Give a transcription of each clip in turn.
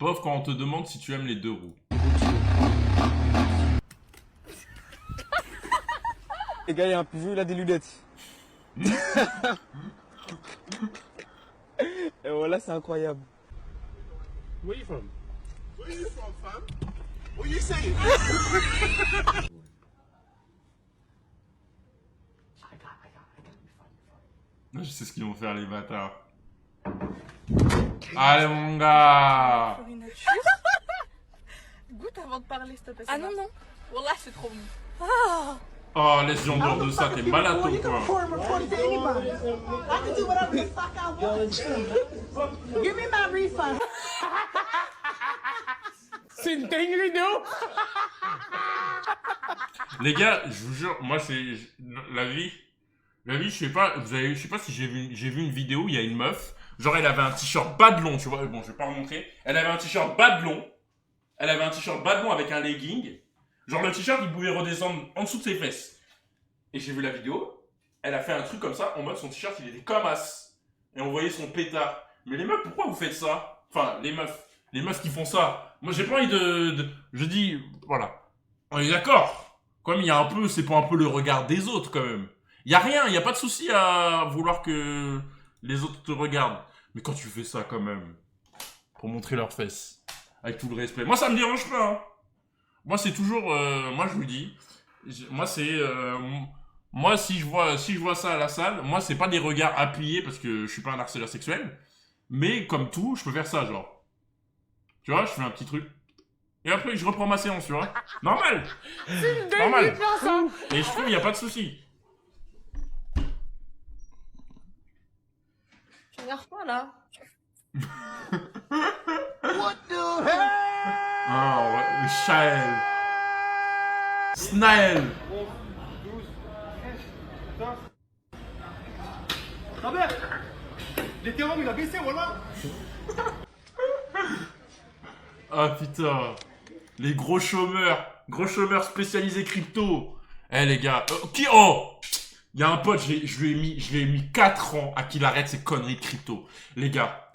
Pauvre quand on te demande si tu aimes les deux roues. Les gars, il y a un pivot, il a des lunettes. Et voilà, c'est incroyable. Where you from? Where you from, fam? What you saying? Je sais ce qu'ils vont faire les bâtards. Allez mon gars. Goûte avant de parler, s'il te plaît. Ah non, non. Wallah, c'est trop bon. Oh, laisse jambes de ça, t'es malade ou quoi? Give me my refund. C'est une dinguerie, non? Les gars, je vous jure, moi c'est la vie. La vie, je sais pas, je sais pas si j'ai vu une vidéo où il y a une meuf, genre elle avait un t-shirt bas de long, tu vois, bon je vais pas remontrer, elle avait un t-shirt bas de long, avec un legging, genre le t-shirt il pouvait redescendre en dessous de ses fesses. Et j'ai vu la vidéo, elle a fait un truc comme ça, en mode son t-shirt il était comme as, et on voyait son pétard. Mais les meufs, pourquoi vous faites ça? Enfin, les meufs qui font ça, moi j'ai pas envie je dis, voilà, on est d'accord, comme il y a un peu, c'est pour un peu le regard des autres quand même. Il y a rien, il y a pas de souci à vouloir que les autres te regardent. Mais quand tu fais ça quand même, pour montrer leurs fesses, avec tout le respect. Moi ça me dérange pas. Hein. Moi c'est toujours, moi je vous dis, moi c'est, moi si je vois ça à la salle, moi c'est pas des regards appuyés parce que je suis pas un harceleur sexuel, mais comme tout, je peux faire ça genre. Tu vois, je fais un petit truc. Et après je reprends ma séance, tu vois. Normal. Normal. Et je trouve il y a pas de souci. Tu regardes pas, là. What the hell? Ah ouais, le Shael. Snael. Robert, l'éthérum il a baissé, voilà. Ah putain. Les gros chômeurs spécialisés crypto. Eh les gars, qui oh, il y a un pote, je lui ai mis 4 ans à qu'il arrête ses conneries de crypto. Les gars,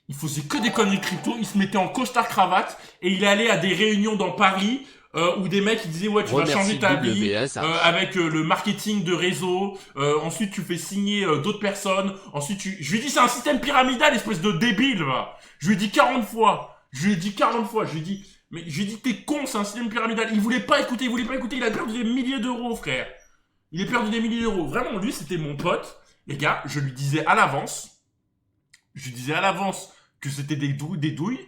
il faisait que des conneries de crypto, il se mettait en costard cravate et il allait à des réunions dans Paris où des mecs ils disaient ouais tu vas changer ta vie avec le marketing de réseau, ensuite tu fais signer d'autres personnes, ensuite je lui ai dit c'est un système pyramidal espèce de débile va. Je lui ai dit 40 fois, je lui ai dit mais je lui ai dit t'es con, c'est un système pyramidal. Il voulait pas écouter, il a perdu des milliers d'euros frère. Il a perdu des milliers d'euros. Vraiment, lui, c'était mon pote. Les gars, je lui disais à l'avance que c'était des douilles.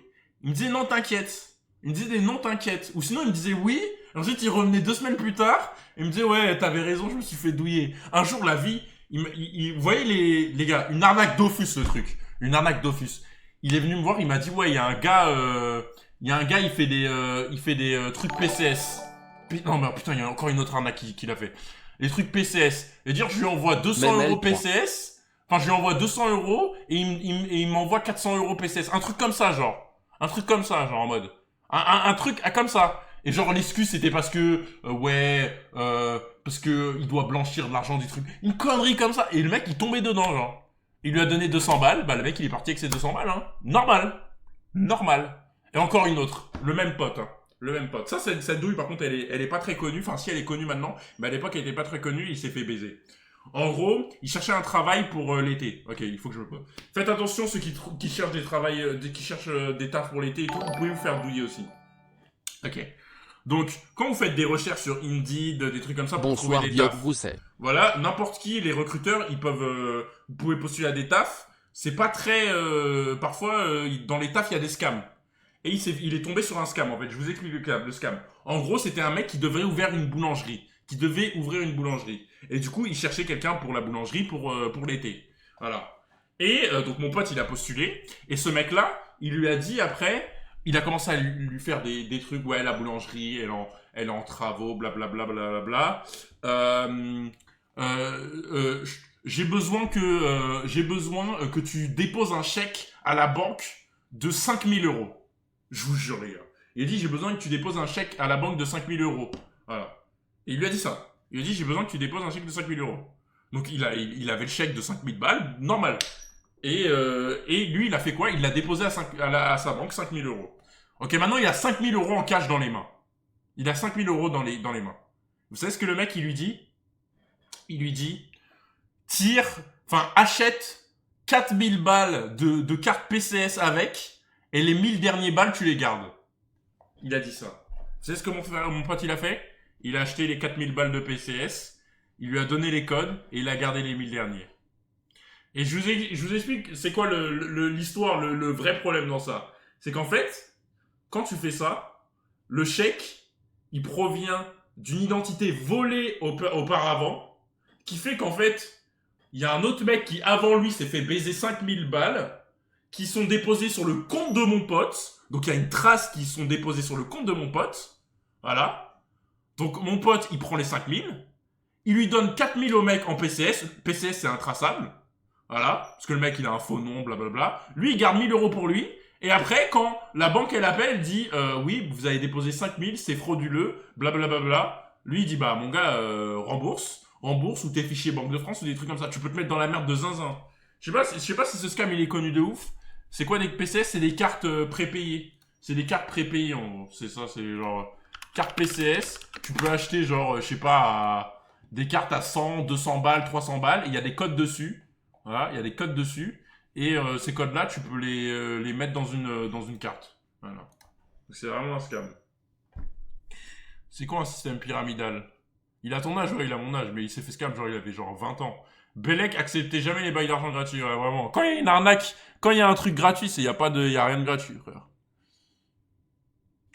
Il me disait non, t'inquiète. Il me disait non, t'inquiète. Ou sinon, il me disait oui. Ensuite, il revenait 2 semaines plus tard. Et il me disait ouais, t'avais raison, je me suis fait douiller. Un jour, la vie, vous voyez les gars, une arnaque Dofus, le truc. Une arnaque Dofus. Il est venu me voir, il m'a dit ouais, il y a un gars, il fait des trucs PCS. Non, mais putain, il y a encore une autre arnaque qu'il a fait. Les trucs PCS. Et dire, je lui envoie 200 euros PCS. Enfin, je lui envoie 200 euros et il m'envoie 400 euros PCS. Un truc comme ça, genre. En mode. Un truc comme ça. Et genre, l'excuse, c'était parce que, parce que il doit blanchir de l'argent du truc. Une connerie comme ça. Et le mec, il tombait dedans, genre. Il lui a donné 200 balles. Bah, le mec, il est parti avec ses 200 balles, hein. Normal. Et encore une autre. Le même pote, hein. Ça, cette douille, par contre, elle est pas très connue. Enfin, si, elle est connue maintenant. Mais à l'époque, elle était pas très connue. Il s'est fait baiser. En gros, il cherchait un travail pour l'été. Ok, il faut que je me pose. Faites attention, ceux qui cherchent qui cherchent des tafs pour l'été et tout, vous pouvez vous faire douiller aussi. Ok. Donc, quand vous faites des recherches sur Indeed, des trucs comme ça pour trouver des tafs. Voilà, n'importe qui, les recruteurs, ils peuvent, vous pouvez postuler à des tafs. C'est pas très, parfois, dans les tafs, il y a des scams. Et il est tombé sur un scam, en fait. Je vous explique le scam. En gros, c'était un mec qui devait ouvrir une boulangerie. Et du coup, il cherchait quelqu'un pour la boulangerie pour l'été. Voilà. Et donc, mon pote, il a postulé. Et ce mec-là, il lui a dit après, il a commencé à lui faire des trucs. Ouais, la boulangerie, elle est en travaux, blablabla. J'ai besoin que tu déposes un chèque à la banque de 5000 euros. Je vous jure, les gars. Il a dit, j'ai besoin que tu déposes un chèque à la banque de 5000 euros. Voilà. Et il lui a dit ça. Il a dit, j'ai besoin que tu déposes un chèque de 5000 euros. Donc, il avait le chèque de 5000 balles, normal. Et lui, il a fait quoi? Il l'a déposé à sa banque 5000 euros. Ok, maintenant il a 5000 € en cash dans les mains. Il a 5000 € dans les mains. Vous savez ce que le mec, il lui dit? Il lui dit, achète 4000 balles de carte PCS avec, et les 1000 derniers balles, tu les gardes. Il a dit ça. Vous savez ce que mon pote, il a fait? Il a acheté les 4000 balles de PCS, il lui a donné les codes, et il a gardé les 1000 derniers. Et je vous explique, c'est quoi l'histoire, le vrai problème dans ça. C'est qu'en fait, quand tu fais ça, le chèque, il provient d'une identité volée auparavant, qui fait qu'en fait, il y a un autre mec qui, avant lui, s'est fait baiser 5000 balles, qui sont déposées sur le compte de mon pote. Donc, il y a une trace qui sont déposées sur le compte de mon pote. Voilà. Donc, mon pote, il prend les 5000. Il lui donne 4000 au mec en PCS. PCS, c'est intraçable. Voilà. Parce que le mec, il a un faux nom, blablabla. Lui, il garde 1000 € pour lui. Et après, quand la banque, elle appelle, elle dit oui, vous avez déposé 5000, c'est frauduleux, blablabla. Lui, il dit bah, mon gars, rembourse ou tes fichiers Banque de France ou des trucs comme ça. Tu peux te mettre dans la merde de zinzin. Je sais pas si ce scam, il est connu de ouf. C'est quoi des PCS? C'est des cartes prépayées. C'est des cartes prépayées, en gros. C'est ça, c'est genre carte PCS. Tu peux acheter genre, je sais pas, des cartes à 100, 200 balles, 300 balles. Il y a des codes dessus. Voilà, il y a des codes dessus. Et ces codes-là, tu peux les mettre dans une carte. Voilà. C'est vraiment un scam. C'est quoi un système pyramidal? Il a ton âge, ouais, il a mon âge, mais il s'est fait scam, genre il avait genre 20 ans. Bellec acceptait jamais les bails d'argent gratuits, ouais, vraiment. Quand il y a une arnaque, quand il y a un truc gratuit, il y a rien de gratuit, frère.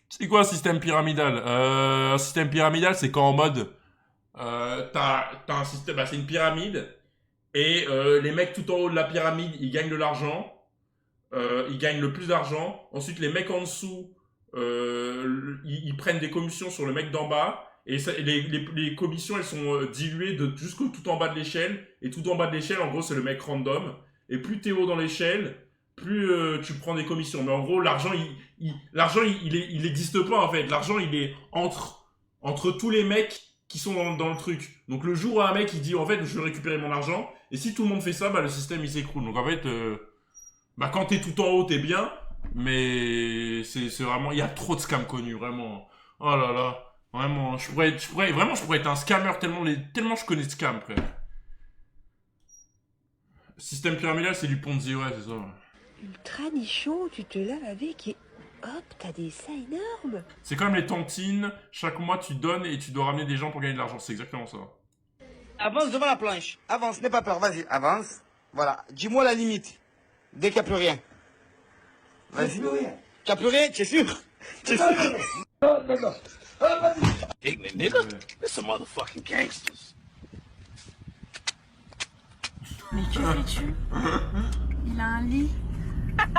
C'est quoi un système pyramidal? Un système pyramidal, c'est quand en mode, t'as un système, c'est une pyramide. Et les mecs tout en haut de la pyramide, ils gagnent de l'argent. Ils gagnent le plus d'argent. Ensuite, les mecs en dessous, ils prennent des commissions sur le mec d'en bas. Et les commissions, elles sont diluées jusqu'au tout en bas de l'échelle. Et tout en bas de l'échelle, en gros, c'est le mec random. Et plus t'es haut dans l'échelle, plus tu prends des commissions. Mais en gros, l'argent, il existe pas, en fait. L'argent, il est entre tous les mecs qui sont dans le truc. Donc le jour où un mec il dit en fait je veux récupérer mon argent, et si tout le monde fait ça, bah le système il s'écroule. Donc en fait, quand t'es tout en haut t'es bien, mais c'est vraiment, il y a trop de scams connus, vraiment. Oh là là, vraiment, je pourrais être un scammer tellement je connais de scams, frère. Système pyramidal, c'est du Ponzi, ouais, c'est ça. Ultra nichon, tu te laves avec et hop, t'as des seins énormes. C'est comme les tontines, chaque mois tu donnes et tu dois ramener des gens pour gagner de l'argent, c'est exactement ça. Avance devant la planche. Avance, n'aie pas peur, vas-y, avance. Voilà, dis-moi la limite. Dès qu'il n'y a plus rien. Vas-y. Tu n'as plus rien, tu es sûr? Tu es sûr? Non. Hey, man, nigga, it's some motherfucking gangsters. Mais que fais-tu? Il a un lit.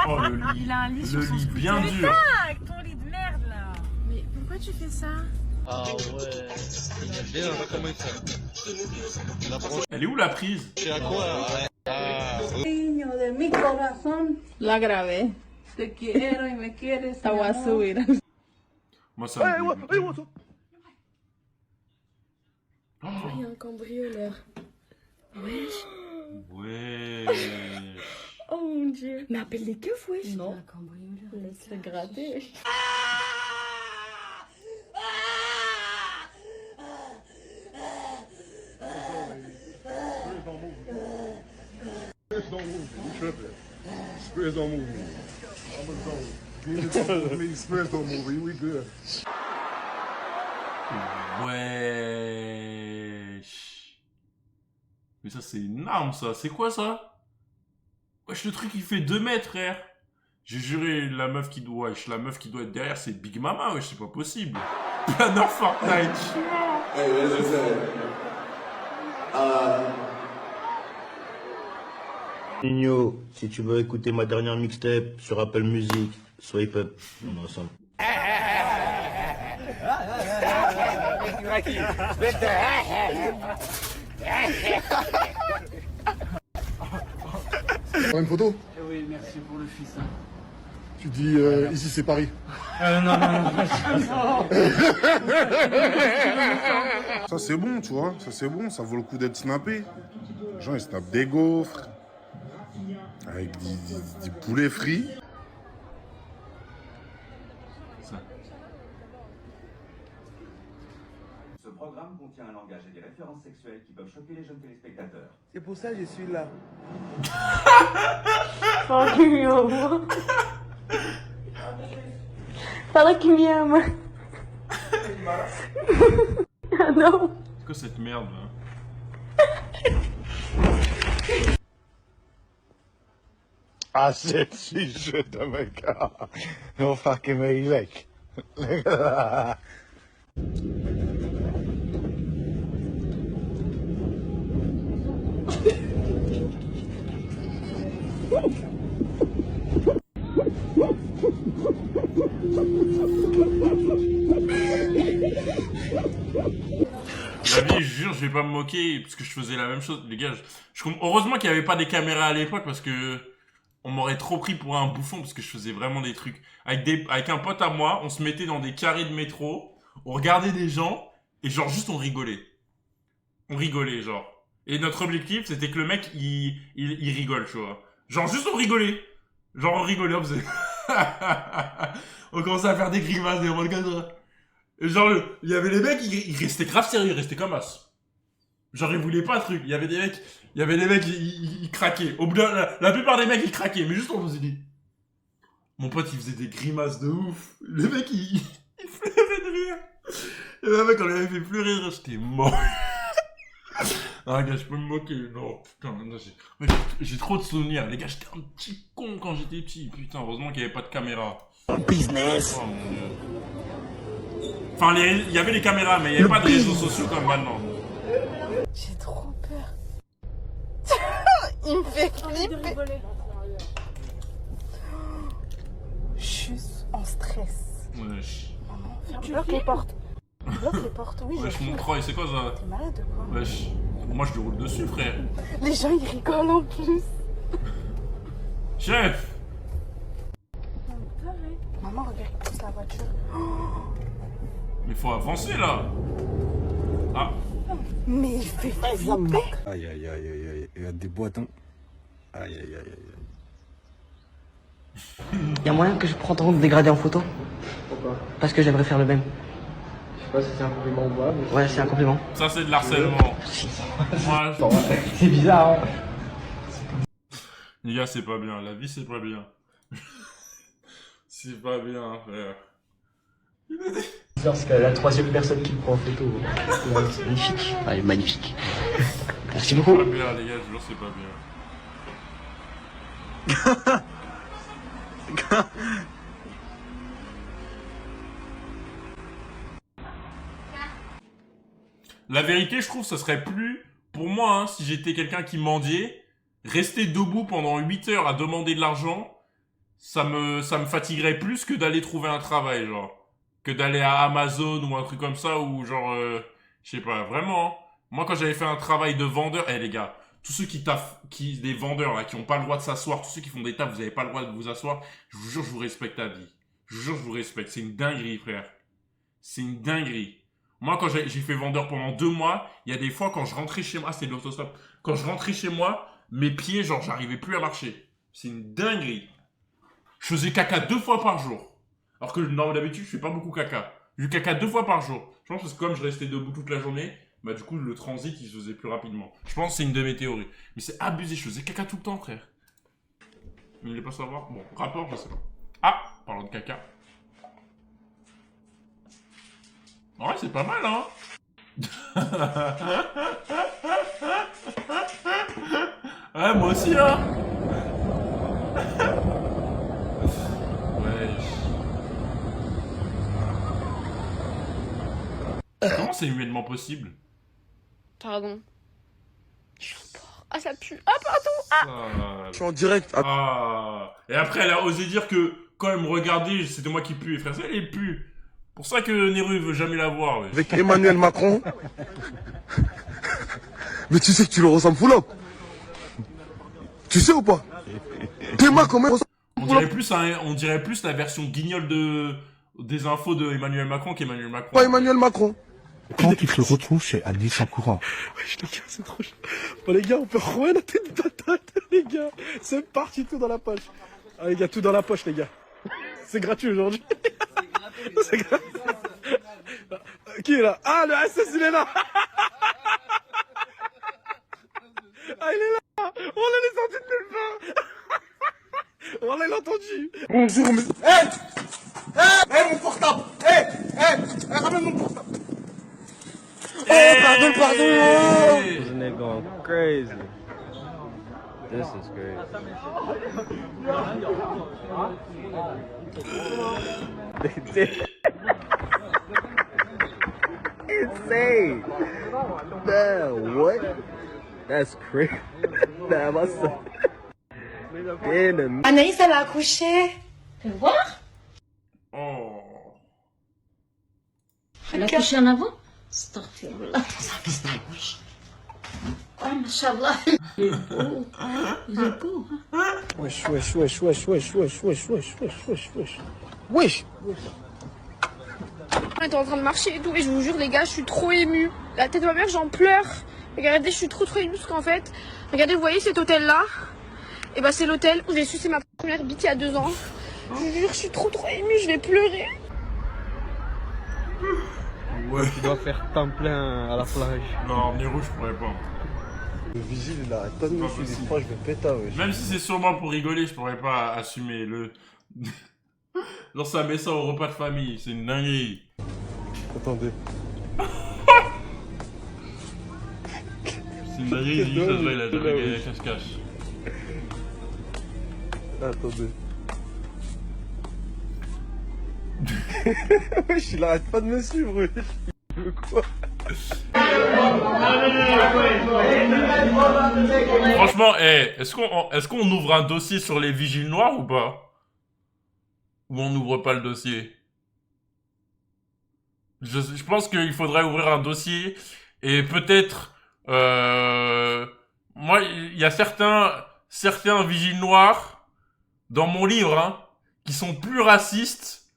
Oh le lit. Il a un lit sur son lit scooter. bien Mais dur. pas avec ton lit de merde là. Mais pourquoi tu fais ça? Ah ouais, il a bien comment il fait. La branche, Elle est où la prise? c'est à quoi? Niño de mi corazón, La grabé. te quiero y me quieres. La mi voy a amor. subir. Moi ça me dit. Il y a un cambrioleur. Ouais. Oh mon dieu. Mais appelle les keufs, wesh. Non. Laisse-le gratter. Spirits don't move me. I'm a zone. Me, spirits don't move me. We good. Wesh. Mais ça c'est une arme ça, c'est quoi ça? Wesh, le truc il fait 2 mètres, frère. J'ai juré, la meuf qui doit être derrière c'est Big Mama, wesh, c'est pas possible. Planner Fortnite. Hey, listen. Nino, si tu veux écouter ma dernière mixtape sur Apple Music, swipe up, on est ensemble. Prends une photo? Oui, merci pour le fils. Tu dis ici c'est Paris. Non. Ça c'est bon, tu vois. Ça c'est bon, ça vaut le coup d'être snappé. Les gens ils snappent des gaufres. Avec des poulets frits. ça. Ce programme contient un langage et des références sexuelles qui peuvent choquer les jeunes téléspectateurs. C'est pour ça que je suis là. Fuck you. Fala que me ama. Ah não. C'est quoi cette merde là? Ah, shit, she should have made no fucking way, like. Look at that. La vie, je jure, je vais pas me moquer parce que je faisais la même chose. Les gars, heureusement qu'il y avait pas des caméras à l'époque parce que on m'aurait trop pris pour un bouffon parce que je faisais vraiment des trucs. Avec un pote à moi, on se mettait dans des carrés de métro, on regardait des gens et genre juste on rigolait. On rigolait, genre. Et notre objectif, c'était que le mec, il rigole, tu vois. Genre juste on rigolait. Genre on rigolait, on faisait... on commençait à faire des grimaces, des regards. Et genre, il y avait les mecs, ils restaient grave sérieux, ils restaient comme as. Genre, ils voulaient pas de truc. Il y avait des mecs, ils craquaient. Au bout la plupart des mecs, ils craquaient. Mais juste, on faisait des... Mon pote, il faisait des grimaces de ouf. Le mec, il pleurait de rire. Et le mec, on l'avait fait pleurer, j'étais mort. Ah, gars, je peux me moquer. Non, putain, non, j'ai trop de souvenirs. Les gars, j'étais un petit con quand j'étais petit. Putain, heureusement qu'il y avait pas de caméra. Business. Oh, mon Dieu. Enfin, il y avait les caméras, mais il n'y avait pas de réseaux sociaux comme maintenant. J'ai trop peur. Il me fait flipper. Je suis en stress. Wesh. Maman, bloque les portes. Bloque les portes, oui. Wesh, mon croix, c'est quoi ça? T'es malade ou quoi? Wesh. Moi, je déroule dessus, frère. Les gens, ils rigolent en plus. Chef! Maman, regarde, il pousse la voiture. Mais faut avancer, là. Ah. Mais il fait flipper. Aïe, aïe, aïe, aïe, aïe. Il y a des boîtes, hein. Aïe, aïe, aïe, aïe. Y'a moyen que je prends ton dégradé en photo? Pourquoi? Parce que j'aimerais faire le même. Je sais pas si c'est un compliment ou pas. Mais... Ouais, c'est un compliment. Ça, c'est de l'harcèlement. Moi, c'est bizarre, hein. Les gars, c'est pas bien. La vie, c'est pas bien. C'est pas bien, frère. C'est la troisième personne qui me prend en photo. C'est magnifique. Ouais, magnifique. Merci beaucoup. C'est pas bien, les gars, je jure, c'est pas bien. La vérité, je trouve, ça serait plus... Pour moi, hein, si j'étais quelqu'un qui mendiait, rester debout pendant 8 heures à demander de l'argent, ça me fatiguerait plus que d'aller trouver un travail, genre. Que d'aller à Amazon ou un truc comme ça, ou genre... je sais pas, vraiment. Hein. Moi, quand j'avais fait un travail de vendeur... Eh, les gars, tous ceux qui taffent... des vendeurs, là, qui ont pas le droit de s'asseoir, tous ceux qui font des tafs, vous avez pas le droit de vous asseoir, je vous jure, je vous respecte à vie. Je vous jure, je vous respecte. C'est une dinguerie, frère. C'est une dinguerie. Moi, quand j'ai fait vendeur pendant 2 mois, il y a des fois, quand je rentrais chez moi... Ah, c'était de l'autostop. Quand je rentrais chez moi, mes pieds, genre, j'arrivais plus à marcher. C'est une dinguerie. Je faisais caca 2 fois par jour. Alors que, non, d'habitude, je fais pas beaucoup caca. Je fais caca 2 fois par jour. Je pense que comme je restais debout toute la journée, bah, du coup, le transit, il se faisait plus rapidement. Je pense que c'est une de mes théories. Mais c'est abusé, je faisais caca tout le temps, frère. Vous voulez pas savoir? Bon, rapport, je sais pas. Ah, parlant de caca. Ouais, c'est pas mal, hein. Ouais, moi aussi, hein. Comment c'est humainement possible? Pardon. Je suis un porc. Ah, ça pue. Ah, pardon. Ah. Je suis en direct. Ah. Et après, elle a osé dire que quand elle me regardait, c'était moi qui pue. Et frère, elle pue. Pour ça que Neru veut jamais la voir. Ouais. Avec Emmanuel Macron. Mais tu sais que tu le ressembles full up. Tu sais ou pas? T'es comment on dirait plus la version guignol des infos de Emmanuel Macron qu'Emmanuel Macron. Pas Emmanuel Macron. Quand il se retrouve chez Anis en courant. Wesh, les gars, c'est trop chaud. Bon, les gars, on peut rouer la tête de patate, les gars. C'est parti, tout dans la poche. Ah, les gars, tout dans la poche, les gars. C'est gratuit aujourd'hui. Qui est là? Ah, le SS, il est là. Ah, il est là. Oh, là, il est sorti de nulle part. Oh, là, il a entendu. Bonjour, mais... Mon portable. Ramène mon portable. Oh, pardon. This nigga going crazy. This is crazy. Insane. Man, what? That's crazy. Nah, my son. Anaïs, elle a accouché. Fais voir. Oh. Elle a couché en avant. Astaghfirullah. Ça accouche. Oh, machallah. Il est beau. Il est beau, hein. Wesh. On était en train de marcher et tout, et je vous jure, les gars, je suis trop émue. La tête de ma mère, j'en pleure. Regardez, je suis trop émue parce qu'en fait, regardez, vous voyez cet hôtel-là? Et bah, c'est l'hôtel où j'ai sucé ma première bite il y a 2 ans. Je vous jure, je suis trop émue, je vais pleurer. Ouais. Tu dois faire temps plein à la plage. Non, Nero, je pourrais pas. Le vigile, il arrête pas de me suivre. Je crois que je vais péter, wesh. Même si c'est sûrement pour rigoler, je pourrais pas assumer le. Genre, ça met ça au repas de famille, c'est une dinguerie. Attendez. C'est une dinguerie, il dit ça se voit, il a jamais gagné la cache-cache. Attendez. Wesh, il arrête pas de me suivre, wesh. Il veut quoi? Franchement, est-ce qu'on ouvre un dossier sur les vigiles noirs ou pas? Ou on n'ouvre pas le dossier? Je pense qu'il faudrait ouvrir un dossier et peut-être... moi, il y a certains vigiles noirs dans mon livre hein, qui sont plus racistes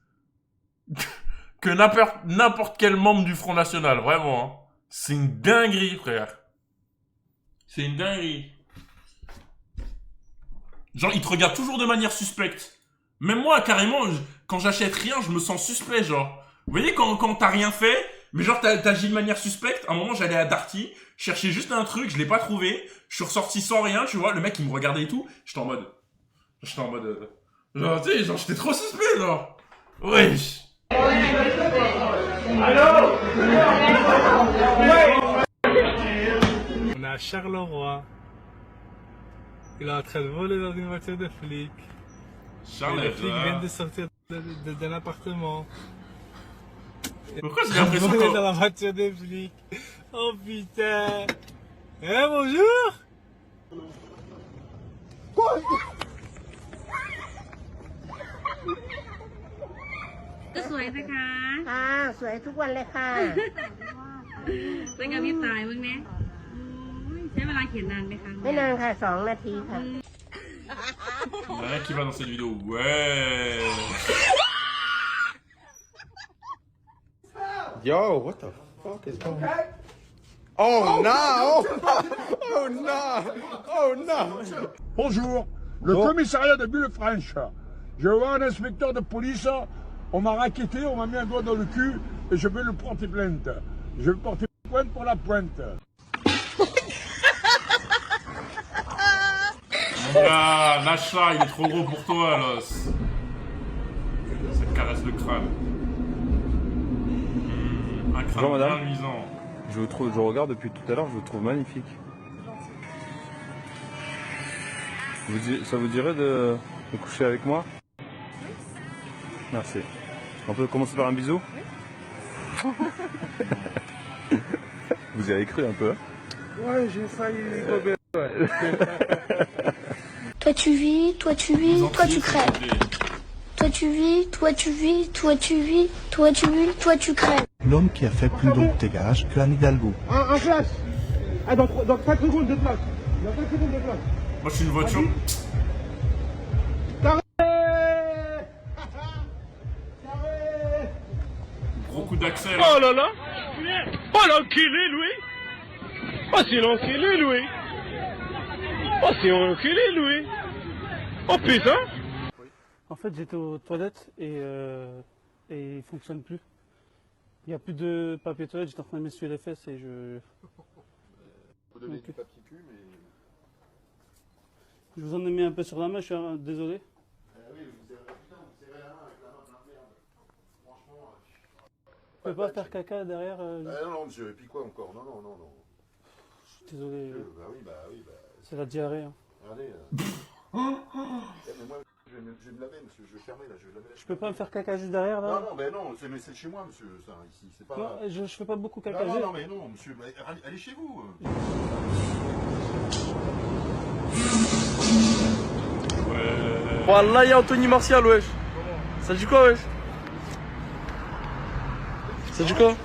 que n'importe quel membre du Front National, vraiment. Hein. C'est une dinguerie, frère. C'est une dinguerie. Genre, ils te regardent toujours de manière suspecte. Même moi, carrément, quand j'achète rien, je me sens suspect, genre. Vous voyez, quand t'as rien fait, mais genre t'agis de manière suspecte, à un moment, j'allais à Darty, chercher juste un truc, je l'ai pas trouvé, je suis ressorti sans rien, tu vois, le mec, il me regardait et tout, j'étais en mode... genre, tu sais, genre, j'étais trop suspect, genre. Wesh. On est à Charleroi. Il est en train de voler dans une voiture de flic. Les flics viennent de sortir d'un appartement. Pourquoi j'ai l'impression qu'on est dans la voiture des flics? Oh putain. Eh bonjour. Quoi? Il y en a qui va dans cette vidéo. Ouais. Yo, what the fuck is going on? Oh no! Oh no! Oh no! Bonjour, le commissariat de Villefranche. Je vois un inspecteur de police, on m'a raquetté, on m'a mis un doigt dans le cul et je vais le porter plainte. Je vais porter plainte pour la pointe. Ah, Nacha, il est trop gros pour toi, l'os. Ça te caresse le crâne. Un crâne Bonjour, bien madame. luisant. Je regarde depuis tout à l'heure, je vous trouve magnifique. Ça vous dirait de coucher avec moi? Merci. On peut commencer par un bisou? Vous y avez cru un peu, hein? Ouais, j'ai failli gober. Toi tu vis, toi tu vis, toi tu crèves. Toi tu vis, toi tu vis, toi tu vis, toi tu vis, toi tu crèves. L'homme qui a fait plus d'embouteillage que Anne Hidalgo. En place. Ah, dans 5 secondes de place. Dans 5 secondes de place. Moi, je suis une voiture. Gros coup d'accès là. Oh là là. Oh l'enculé lui. Oh c'est l'enculé lui. Oh c'est l'enculé lui. Oh putain. En fait j'étais aux toilettes et et il fonctionne plus. Il n'y a plus de papier toilette, j'étais en train de m'essuyer les fesses et je... Faut donner du papier cul, mais... Je vous en ai mis un peu sur la main, je suis désolé. oui, vous serrez la main avec la main plein de merde. Franchement... Je peux pas faire caca derrière non, monsieur, et puis quoi encore? Non. Je suis désolé. Bah oui. C'est la diarrhée. Hein. Regardez. Mais moi, je vais me laver, monsieur, je vais fermer là, je vais laver. Je peux pas me faire caca juste derrière là? Non, c'est chez moi, monsieur, ça, ici, c'est pas... Non, je fais pas beaucoup caca. Non, mais non, monsieur, allez chez vous. Wallah, il y a Anthony Martial, wesh. Ça dit quoi, wesh? Ça dit quoi?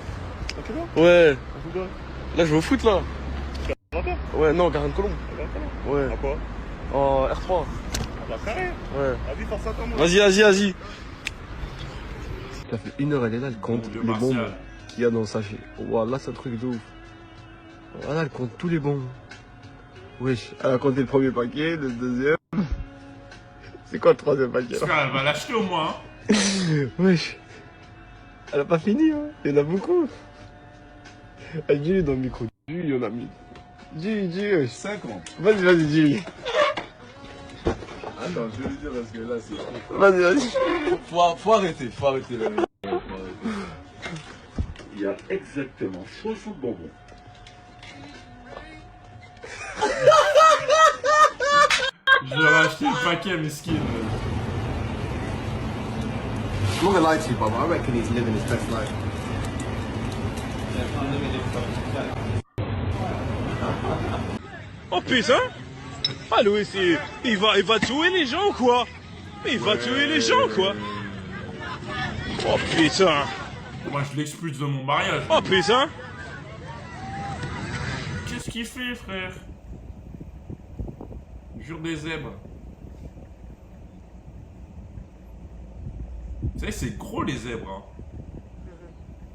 Ouais. Là, je vais au foot, là. Ouais, non, Garenne Colombe. Ouais. À quoi? En R3. Bah, carré. Ouais. Vas-y, force à toi, moi. Vas-y. Ça fait 1 heure, elle est là, elle compte les bombes qu'il y a dans le sachet. Wallah, c'est un truc de ouf. Voilà, elle compte tous les bombes. Wesh, elle a compté le premier paquet, le deuxième. C'est quoi le troisième paquet? Elle va l'acheter au moins. Wesh. Elle a pas fini, hein. Il y en a beaucoup. Elle dit dans le micro. Il y en a mis. Dis, wesh. 50. Vas-y, dis. Attends, je vais lui dire parce que là, c'est... Vas-y. Faut arrêter là. Faut arrêter. Il y a exactement 60 bonbons. Je leur ai acheté le paquet, mesquine. I'm not gonna lie to you, Bob. I reckon he's living his best life. Oh putain! Ah Louis, il va tuer les gens ou quoi? Il va tuer les gens quoi? Oh putain! Moi je l'expulse de mon mariage. Oh putain! Qu'est-ce qu'il fait, frère? Jure des zèbres. Vous savez, c'est gros les zèbres. Hein.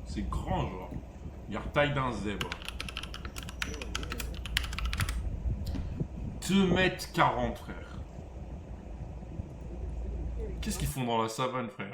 C'est grand, genre. Il y a la taille d'un zèbre. 2,40 m, frère. Qu'est-ce qu'ils font dans la savane, frère?